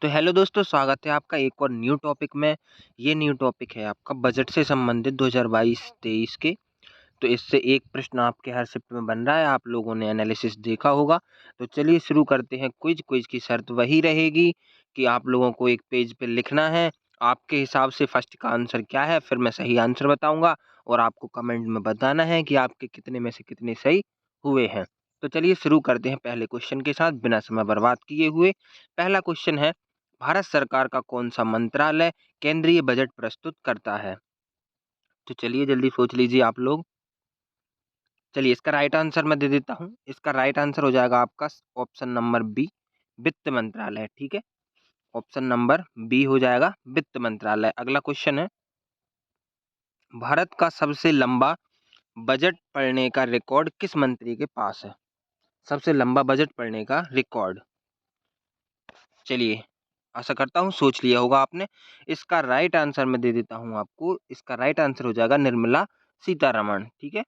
तो हेलो दोस्तों, स्वागत है आपका एक और न्यू टॉपिक में। ये न्यू टॉपिक है आपका बजट से संबंधित 2022-23 के। तो इससे एक प्रश्न आपके हर शिफ्ट में बन रहा है, आप लोगों ने एनालिसिस देखा होगा। तो चलिए शुरू करते हैं। क्विज क्विज की शर्त वही रहेगी कि आप लोगों को एक पेज पे लिखना है आपके हिसाब से फर्स्ट का आंसर क्या है, फिर मैं सही आंसर बताऊंगा और आपको कमेंट में बताना है कि आपके कितने में से कितने सही हुए हैं। तो चलिए शुरू करते हैं पहले क्वेश्चन के साथ बिना समय बर्बाद किए हुए। पहला क्वेश्चन है, भारत सरकार का कौन सा मंत्रालय केंद्रीय बजट प्रस्तुत करता है? तो चलिए जल्दी सोच लीजिए आप लोग। चलिए इसका राइट आंसर मैं दे देता हूँ। इसका राइट आंसर हो जाएगा आपका ऑप्शन नंबर बी, वित्त मंत्रालय। ठीक है, ऑप्शन नंबर बी हो जाएगा वित्त मंत्रालय। अगला क्वेश्चन है, भारत का सबसे लंबा बजट पढ़ने का रिकॉर्ड किस मंत्री के पास है? सबसे लंबा बजट पढ़ने का रिकॉर्ड। चलिए, आशा करता हूँ सोच लिया होगा आपने। इसका राइट आंसर मैं दे देता हूँ आपको। इसका राइट आंसर हो जाएगा निर्मला सीतारमण। ठीक है,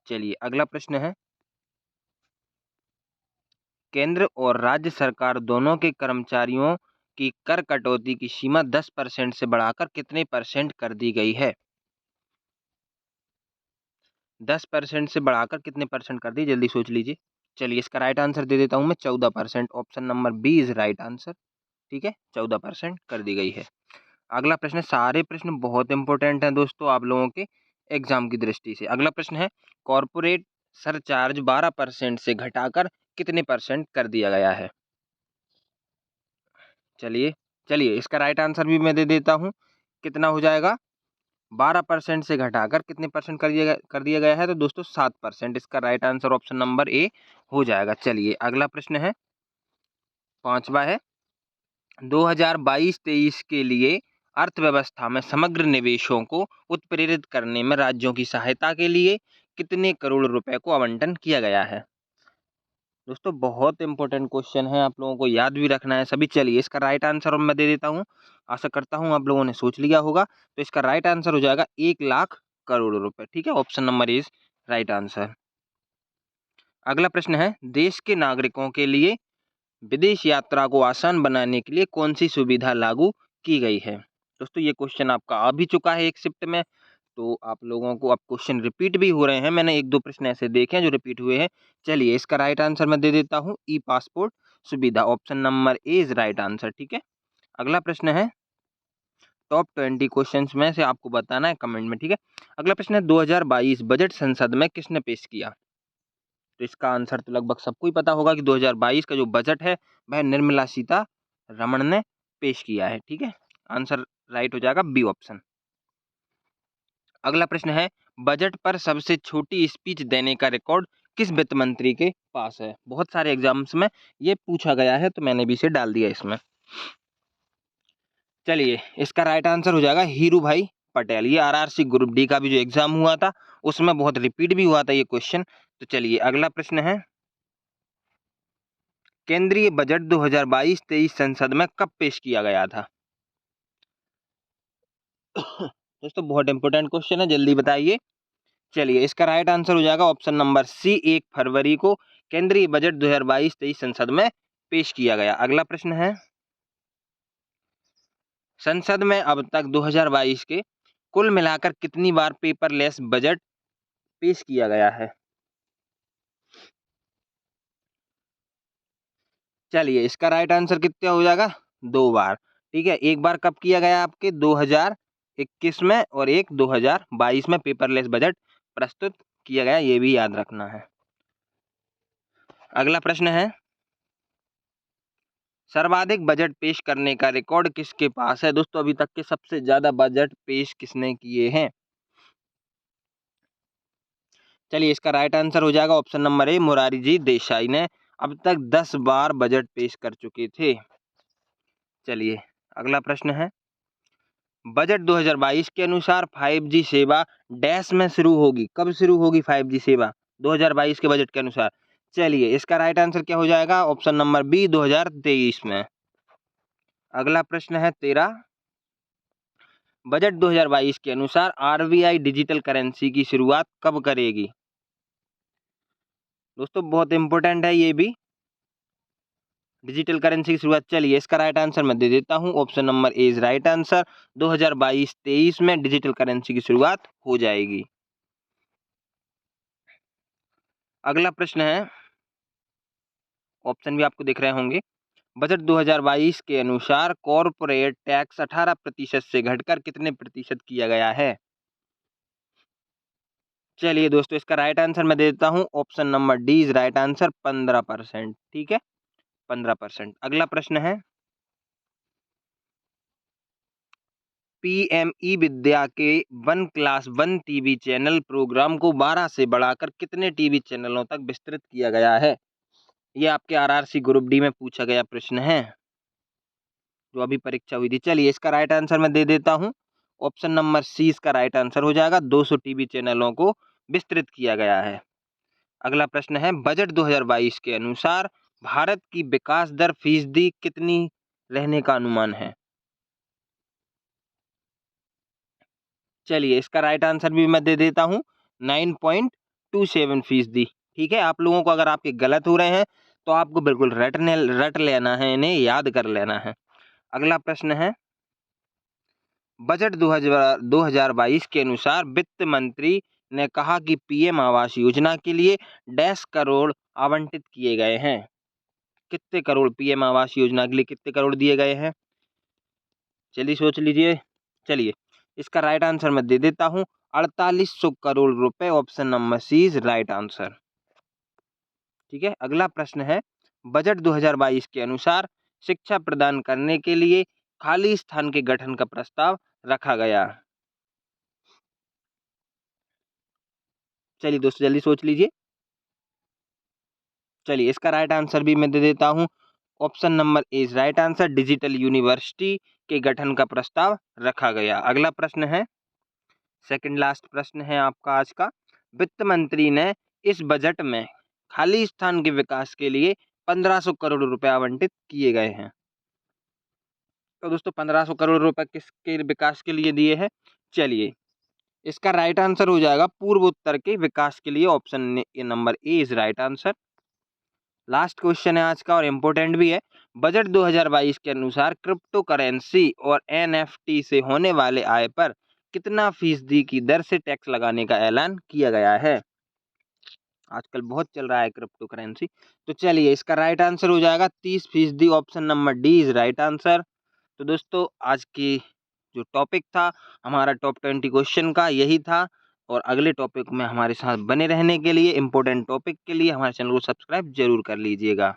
चलिए अगला प्रश्न है, केंद्र और राज्य सरकार दोनों के कर्मचारियों की कर कटौती की सीमा 10% से बढ़ाकर कितने परसेंट कर दी गई है? 10% से बढ़ाकर कितने परसेंट कर दी, जल्दी सोच लीजिए। चलिए इसका राइट आंसर दे देता हूँ मैं, 14%। Option number B is right answer. ठीक है, 14% कर दी गई है। अगला प्रश्न है, सारे प्रश्न बहुत इंपॉर्टेंट हैं दोस्तों आप लोगों के एग्जाम की दृष्टि से। अगला प्रश्न है, कॉरपोरेट सरचार्ज 12% से घटाकर कितने परसेंट कर दिया गया है? चलिए चलिए इसका राइट आंसर भी मैं दे देता हूँ। कितना हो जाएगा? 12% से घटाकर कितने परसेंट कर दिया गया है? तो दोस्तों 7%। इसका right answer option number A हो जाएगा। चलिए अगला प्रश्न है, पांचवा है, 2022-23 के लिए अर्थव्यवस्था में समग्र निवेशों को उत्प्रेरित करने में राज्यों की सहायता के लिए कितने करोड़ रुपए को आवंटन किया गया है? दोस्तों बहुत इंपॉर्टेंट क्वेश्चन है, आप लोगों को याद भी रखना है सभी। चलिए इसका राइट आंसर मैं दे देता हूँ। आशा करता हूँ आप लोगों ने सोच लिया होगा। तो इसका राइट आंसर हो जाएगा 1 लाख करोड़ रुपए। ठीक है, option number is right answer. अगला प्रश्न है, देश के नागरिकों के लिए विदेश यात्रा को आसान बनाने के लिए कौन सी सुविधा लागू की गई है? दोस्तों ये क्वेश्चन आपका आ भी चुका है एक शिफ्ट में, तो आप लोगों को अब क्वेश्चन रिपीट भी हो रहे हैं। मैंने एक दो प्रश्न ऐसे देखे हैं जो रिपीट हुए हैं। चलिए इसका राइट आंसर मैं दे देता हूँ, ई पासपोर्ट सुविधा। Option number A is right answer. ठीक है, अगला प्रश्न है, टॉप 20 क्वेश्चंस में से आपको बताना है कमेंट में। ठीक है, अगला प्रश्न है, 2022 बजट संसद में किसने पेश किया? तो इसका आंसर तो लगभग सबको ही पता होगा कि 2022 का जो बजट है वह निर्मला सीतारमण ने पेश किया है। ठीक है, आंसर राइट हो जाएगा बी ऑप्शन। अगला प्रश्न है, बजट पर सबसे छोटी स्पीच देने का रिकॉर्ड किस वित्त मंत्री के पास है? बहुत सारे एग्जाम्स में ये पूछा गया है तो मैंने भी इसे डाल दिया इसमें। चलिए इसका राइट आंसर हो जाएगा हीरू भाई पटेल। ये आरआरसी ग्रुप डी का भी जो एग्जाम हुआ था उसमें बहुत रिपीट भी हुआ था ये क्वेश्चन। तो चलिए अगला प्रश्न है, केंद्रीय बजट 2022-23 संसद में कब पेश किया गया था? दोस्तों बहुत इंपॉर्टेंट क्वेश्चन है, जल्दी बताइए। चलिए इसका राइट आंसर हो जाएगा ऑप्शन नंबर सी, 1 फरवरी को केंद्रीय बजट 2022-23 संसद में पेश किया गया। अगला प्रश्न है, संसद में अब तक 2022 के कुल मिलाकर कितनी बार पेपरलेस बजट पेश किया गया है? चलिए इसका राइट आंसर कितना हो जाएगा? 2 बार। ठीक है, एक बार कब किया गया आपके 2021 में और एक 2022 में पेपरलेस बजट प्रस्तुत किया गया, ये भी याद रखना है। अगला प्रश्न है, सर्वाधिक बजट पेश करने का रिकॉर्ड किसके पास है? दोस्तों अभी तक के सबसे ज्यादा बजट पेश किसने किए हैं? चलिए इसका राइट आंसर हो जाएगा ऑप्शन नंबर ए, मुरारी जी देसाई ने अब तक 10 बार बजट पेश कर चुके थे। चलिए अगला प्रश्न है, बजट 2022 के अनुसार 5G सेवा डैश में शुरू होगी। कब शुरू होगी 5G सेवा 2022 के बजट के अनुसार? चलिए इसका राइट आंसर क्या हो जाएगा? ऑप्शन नंबर बी, 2023 में। अगला प्रश्न है 13, बजट 2022 के अनुसार आरबीआई डिजिटल करेंसी की शुरुआत कब करेगी? दोस्तों बहुत इंपॉर्टेंट है ये भी। डिजिटल करेंसी की शुरुआत, चलिए इसका राइट आंसर मैं दे देता हूँ। Option number A is right answer. 2022-23 में डिजिटल करेंसी की शुरुआत हो जाएगी। अगला प्रश्न है, ऑप्शन भी आपको दिख रहे होंगे। बजट 2022 के अनुसार कॉर्पोरेट टैक्स 18% से घटकर कितने प्रतिशत किया गया है? चलिए दोस्तों, इसका राइट आंसर मैं दे देता हूँ। Option number D is right answer, 15%। ठीक है, 15%। अगला प्रश्न है, पीएमई विद्या के one class one TV channel program को 12 से बढ़ाकर कितने टीवी चैनलों तक विस्तृत किया गया है? ये आपके आरआरसी ग्रुप डी में पूछा गया प्रश्न है, जो अभी परीक्षा हुई थी। चलिए इसका राइट आंसर मैं दे देता हूँ। ऑप्शन नंबर सी इसका राइट आंसर हो जाएगा। 200 टीवी चैनलों को विस्तृत किया गया है। अगला प्रश्न है, बजट 2022 के अनुसार भारत की विकास दर फीसदी कितनी रहने का अनुमान है? चलिए इसका राइट आंसर भी मैं दे देता हूँ, 9.27%। ठीक है, आप लोगों को अगर आपके गलत हो रहे हैं तो आपको बिल्कुल रट लेना है, इन्हें याद कर लेना है। अगला प्रश्न है, बजट 2022 के अनुसार वित्त मंत्री ने कहा कि पीएम आवास योजना के लिए डैश करोड़ आवंटित किए गए हैं। कितने करोड़ पीएम आवास योजना के लिए कितने करोड़ दिए गए हैं? चलिए सोच लीजिए। चलिए इसका राइट आंसर मैं दे देता हूँ, 4800 करोड़ रुपए। Option number C is right answer. ठीक है, अगला प्रश्न है, बजट 2022 के अनुसार शिक्षा प्रदान करने के लिए खाली स्थान के गठन का प्रस्ताव रखा गया। चलिए दोस्तों जल्दी सोच लीजिए। चलिए इसका राइट आंसर भी मैं दे देता हूँ। Option number A is right answer, digital university के गठन का प्रस्ताव रखा गया। अगला प्रश्न है, सेकंड लास्ट प्रश्न है आपका आज का। वित्त मंत्री ने इस बजट में खाली स्थान के विकास के लिए 1500 करोड़ रुपए आवंटित किए गए हैं। तो दोस्तों 1500 करोड़ रुपए किसके विकास के लिए दिए हैं? चलिए इसका राइट आंसर हो जाएगा पूर्वोत्तर के विकास के लिए। Option number A is right answer. Last question है आज का और इम्पोर्टेंट भी है। बजट 2022 के अनुसार क्रिप्टो करेंसी और एनएफटी से होने वाले आय पर कितना फीसदी की दर से टैक्स लगाने का ऐलान किया गया है? आजकल बहुत चल रहा है क्रिप्टो करेंसी। तो चलिए इसका राइट आंसर हो जाएगा 30%। Option number D is right answer. तो दोस्तों आज की जो टॉपिक था हमारा टॉप 20 क्वेश्चन का यही था, और अगले टॉपिक में हमारे साथ बने रहने के लिए, इम्पोर्टेंट टॉपिक के लिए हमारे चैनल को सब्सक्राइब जरूर कर लीजिएगा।